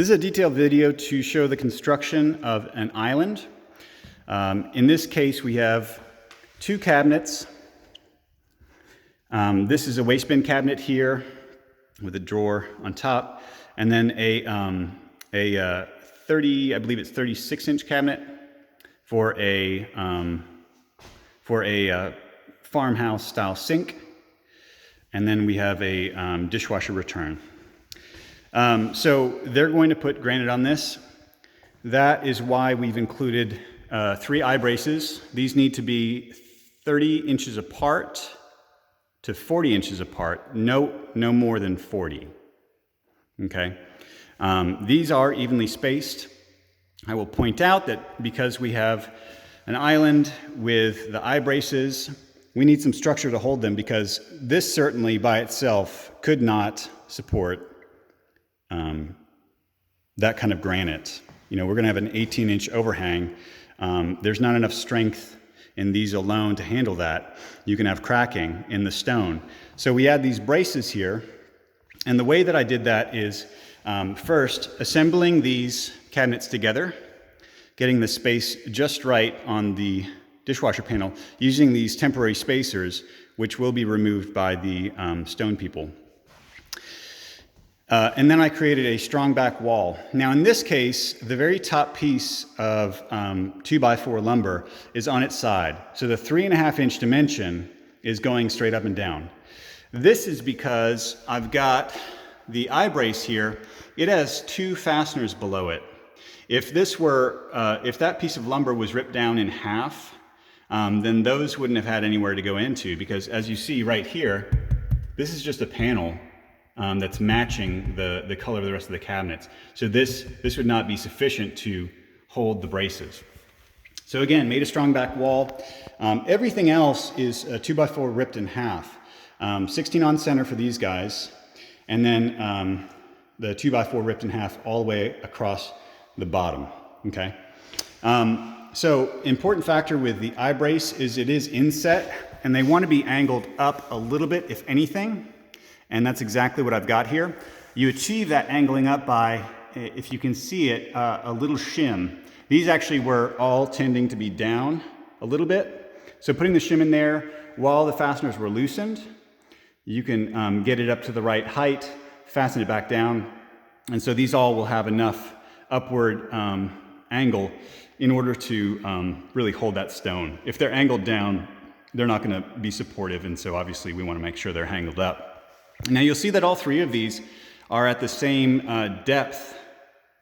This is a detailed video to show the construction of an island. In this case, we have two cabinets. This is a waste bin cabinet here with a drawer on top, and then a 30, I believe it's 36-inch cabinet for a farmhouse style sink, and then we have a dishwasher return. So they're going to put granite on this. That is why we've included 3 eye braces. These need to be 30 inches apart to 40 inches apart, no more than 40. Okay. These are evenly spaced. I will point out that because we have an island with the eye braces, we need some structure to hold them, because this certainly by itself could not support that kind of granite. You know, we're going to have an 18-inch overhang. There's not enough strength in these alone to handle that. You can have cracking in the stone. So we add these braces here, and the way that I did that is first assembling these cabinets together, getting the space just right on the dishwasher panel, using these temporary spacers, which will be removed by the stone people. And then I created a strongback wall. Now in this case, the very top piece of 2x4 lumber is on its side. So the 3.5-inch dimension is going straight up and down. This is because I've got the eye brace here. It has 2 fasteners below it. If this were, if that piece of lumber was ripped down in half, then those wouldn't have had anywhere to go into, because as you see right here, this is just a panel that's matching the color of the rest of the cabinets. So this would not be sufficient to hold the braces. So again, made a strong back wall. Everything else is 2x4 ripped in half. 16 on center for these guys, and then the 2x4 ripped in half all the way across the bottom. Okay. So important factor with the eye brace is it is inset, and they want to be angled up a little bit, if anything. And that's exactly what I've got here. You achieve that angling up by, if you can see it, a little shim. These actually were all tending to be down a little bit. So putting the shim in there while the fasteners were loosened, you can get it up to the right height, fasten it back down. And so these all will have enough upward angle in order to really hold that stone. If they're angled down, they're not going to be supportive. And so obviously we want to make sure they're angled up. Now you'll see that all 3 of these are at the same depth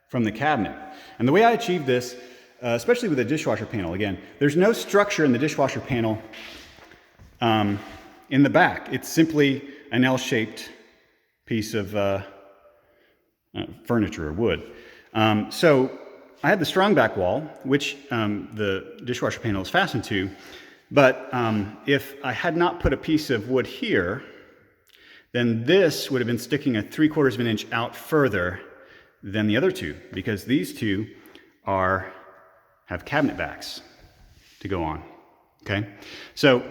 from the cabinet. And the way I achieved this, especially with the dishwasher panel, again, there's no structure in the dishwasher panel in the back. It's simply an L-shaped piece of furniture or wood. So I had the strong back wall, which the dishwasher panel is fastened to, but if I had not put a piece of wood here, then this would have been sticking a 3/4 of an inch out further than the other 2, because these 2 have cabinet backs to go on. Okay, so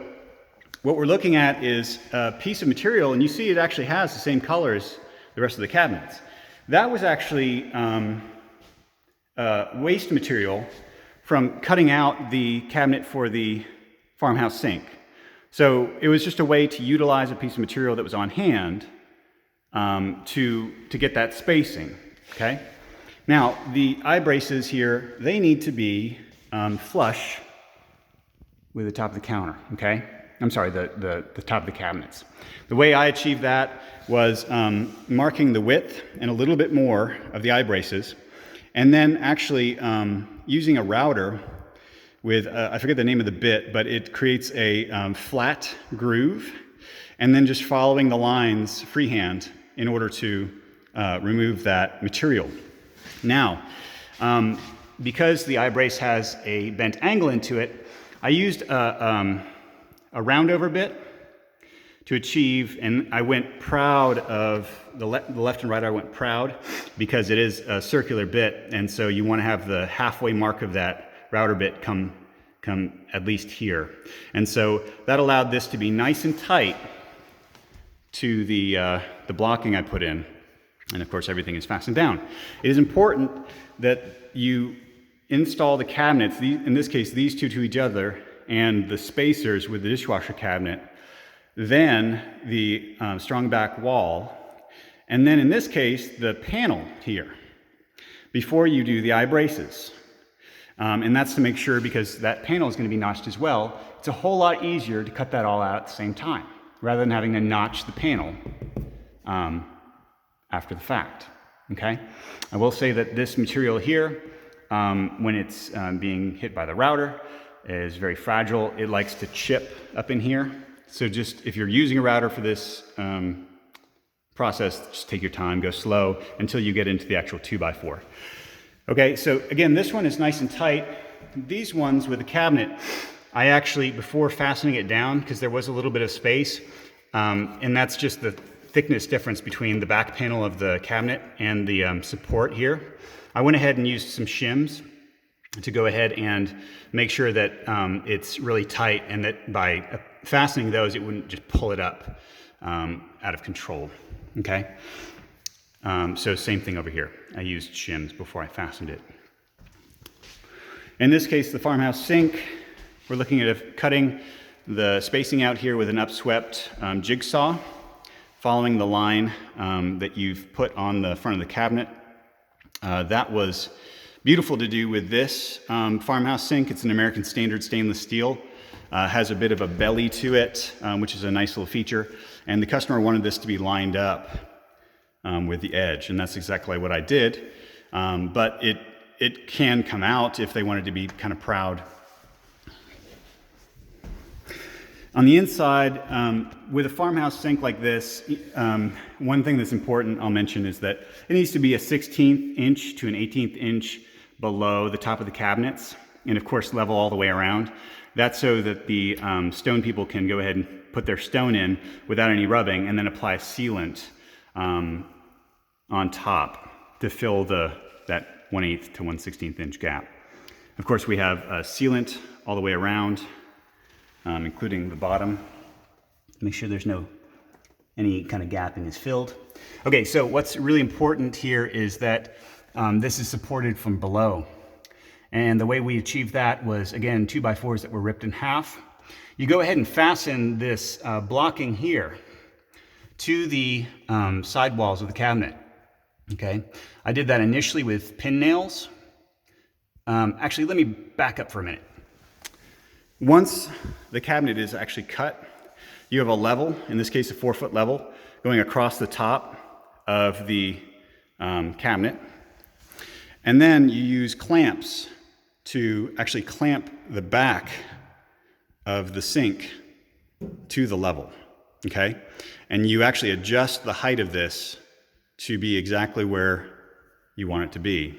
what we're looking at is a piece of material, and you see it actually has the same color as the rest of the cabinets. That was actually waste material from cutting out the cabinet for the farmhouse sink. So it was just a way to utilize a piece of material that was on hand to get that spacing. Okay. Now the eye braces here, they need to be flush with the top of the counter. Okay. I'm sorry, the top of the cabinets. The way I achieved that was marking the width and a little bit more of the eye braces, and then actually using a router with, I forget the name of the bit, but it creates a flat groove, and then just following the lines freehand in order to remove that material. Now, because the eye brace has a bent angle into it, I used a roundover bit to achieve, and I went proud of the left and right. I went proud because it is a circular bit, and so you want to have the halfway mark of that router bit come at least here. And so that allowed this to be nice and tight to the blocking I put in. And of course, everything is fastened down. It is important that you install the cabinets, in this case, these two to each other, and the spacers with the dishwasher cabinet, then the strong back wall, and then in this case, the panel here, before you do the eye braces. And that's to make sure, because that panel is going to be notched as well, it's a whole lot easier to cut that all out at the same time, rather than having to notch the panel after the fact, okay? I will say that this material here, when it's being hit by the router, is very fragile. It likes to chip up in here. So just, if you're using a router for this process, just take your time, go slow until you get into the actual 2x4. Okay, so again, this one is nice and tight. These ones with the cabinet, I actually, before fastening it down, because there was a little bit of space, and that's just the thickness difference between the back panel of the cabinet and the support here, I went ahead and used some shims to go ahead and make sure that it's really tight, and that by fastening those, it wouldn't just pull it up out of control, okay? So same thing over here. I used shims before I fastened it. In this case, the farmhouse sink, we're looking at cutting the spacing out here with an upswept jigsaw, following the line that you've put on the front of the cabinet. That was beautiful to do with this farmhouse sink. It's an American Standard stainless steel. Has a bit of a belly to it, which is a nice little feature. And the customer wanted this to be lined up with the edge, and that's exactly what I did. But it can come out if they wanted to be kind of proud. On the inside, with a farmhouse sink like this, one thing that's important I'll mention is that it needs to be a 16th inch to an 18th inch below the top of the cabinets, and of course level all the way around. That's so that the stone people can go ahead and put their stone in without any rubbing, and then apply sealant on top to fill that 1/8 to 1/16 inch gap. Of course, we have sealant all the way around, including the bottom. Make sure there's any kind of gapping is filled. Okay, so what's really important here is that this is supported from below. And the way we achieved that was, again, 2x4s that were ripped in half. You go ahead and fasten this blocking here to the side walls of the cabinet, okay? I did that initially with pin nails. Actually, let me back up for a minute. Once the cabinet is actually cut, you have a level, in this case a 4-foot level, going across the top of the cabinet. And then you use clamps to actually clamp the back of the sink to the level, okay? And you actually adjust the height of this to be exactly where you want it to be.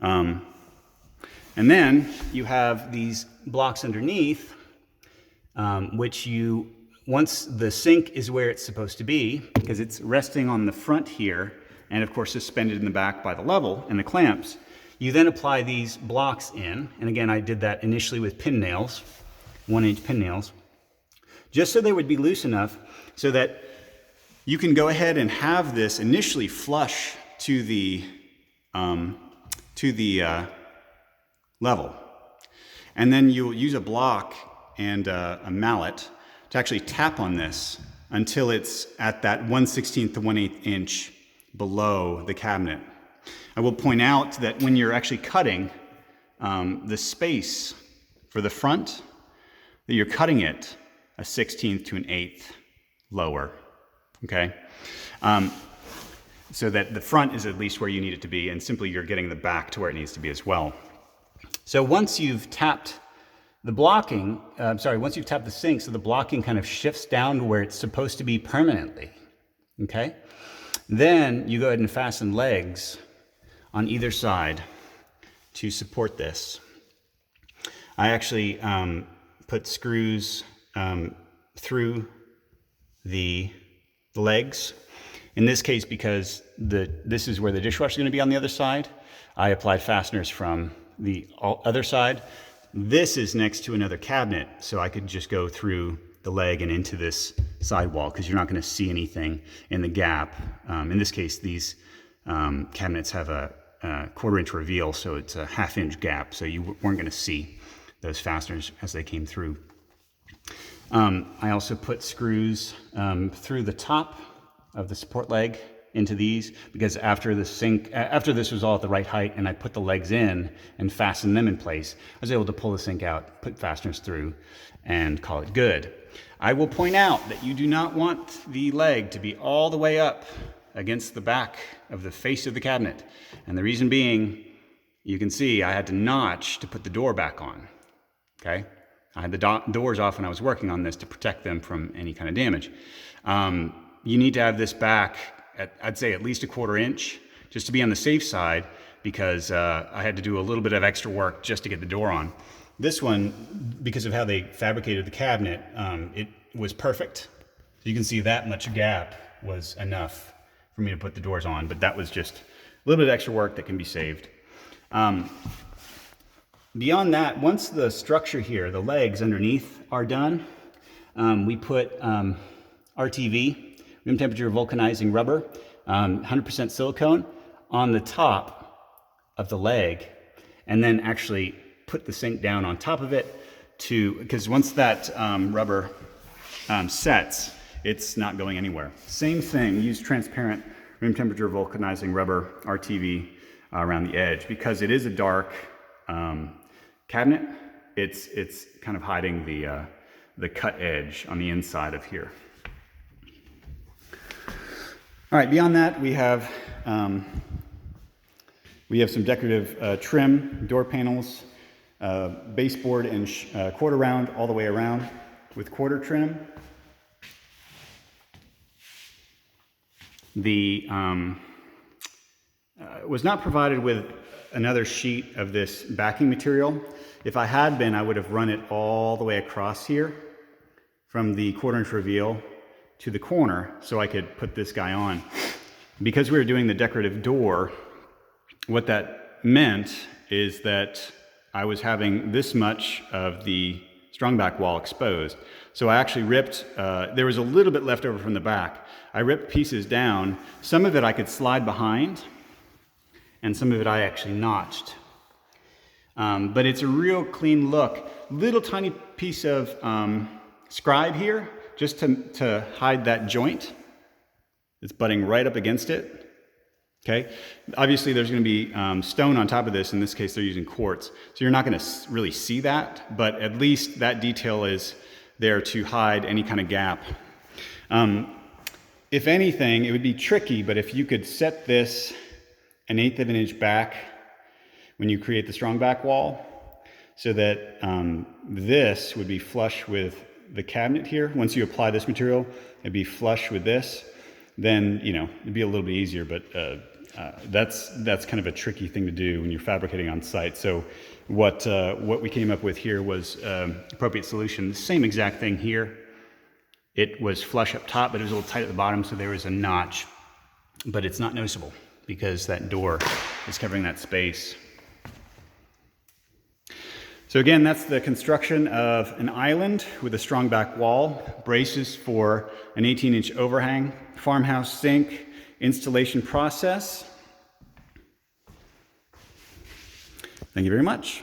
And then you have these blocks underneath, which once the sink is where it's supposed to be, because it's resting on the front here, and of course suspended in the back by the level and the clamps, you then apply these blocks in. And again, I did that initially with pin nails, 1-inch pin nails, just so they would be loose enough so that you can go ahead and have this initially flush to the level. And then you'll use a block and a mallet to actually tap on this until it's at that 1/16 to 1/8 inch below the cabinet. I will point out that when you're actually cutting the space for the front, that you're cutting it a 1/16 to an 1/8 lower, okay? So that the front is at least where you need it to be, and simply you're getting the back to where it needs to be as well. So once you've tapped the blocking, once you've tapped the sink, so the blocking kind of shifts down to where it's supposed to be permanently, okay? Then you go ahead and fasten legs on either side to support this. I actually put screws through the legs. In this case, because this is where the dishwasher is going to be on the other side, I applied fasteners from the other side. This is next to another cabinet, so I could just go through the leg and into this sidewall because you're not going to see anything in the gap. In this case, these cabinets have a 1/4 inch reveal, so it's a 1/2 inch gap, so you weren't going to see those fasteners as they came through. I also put screws through the top of the support leg into these, because after this was all at the right height and I put the legs in and fastened them in place, I was able to pull the sink out, put fasteners through, and call it good. I will point out that you do not want the leg to be all the way up against the back of the face of the cabinet. And the reason being, you can see I had to notch to put the door back on, okay? I had the doors off when I was working on this to protect them from any kind of damage. You need to have this back at, I'd say, at least a 1/4 inch, just to be on the safe side, because I had to do a little bit of extra work just to get the door on. This one, because of how they fabricated the cabinet, it was perfect. So you can see that much gap was enough for me to put the doors on, but that was just a little bit of extra work that can be saved. Beyond that, once the structure here, the legs underneath are done, we put RTV, room temperature vulcanizing rubber, 100% silicone on the top of the leg, and then actually put the sink down on top of it because once that rubber sets, it's not going anywhere. Same thing, use transparent room temperature vulcanizing rubber, RTV, around the edge. Because it is a dark cabinet, it's kind of hiding the cut edge on the inside of here. All right, beyond that, we have some decorative trim, door panels, baseboard and 1/4 round all the way around with 1/4 trim. The was not provided with another sheet of this backing material. If I had been, I would have run it all the way across here from the 1/4 inch reveal to the corner so I could put this guy on. Because we were doing the decorative door, what that meant is that I was having this much of the strongback wall exposed. So I actually ripped, there was a little bit left over from the back. I ripped pieces down. Some of it I could slide behind, and some of it I actually notched. But it's a real clean look. Little tiny piece of scribe here, just to hide that joint. It's butting right up against it. Okay, obviously there's going to be stone on top of this. In this case, they're using quartz, so you're not going to really see that, but at least that detail is there to hide any kind of gap. If anything, it would be tricky, but if you could set this 1/8 of an inch back when you create the strongback wall, so that this would be flush with the cabinet here. Once you apply this material, it'd be flush with this. Then, you know, it'd be a little bit easier, but that's kind of a tricky thing to do when you're fabricating on site. So what we came up with here was appropriate solution. The same exact thing here. It was flush up top, but it was a little tight at the bottom, so there was a notch, but it's not noticeable because that door is covering that space. So again, that's the construction of an island with a strongback wall, braces for an 18-inch overhang, farmhouse sink, installation process. Thank you very much.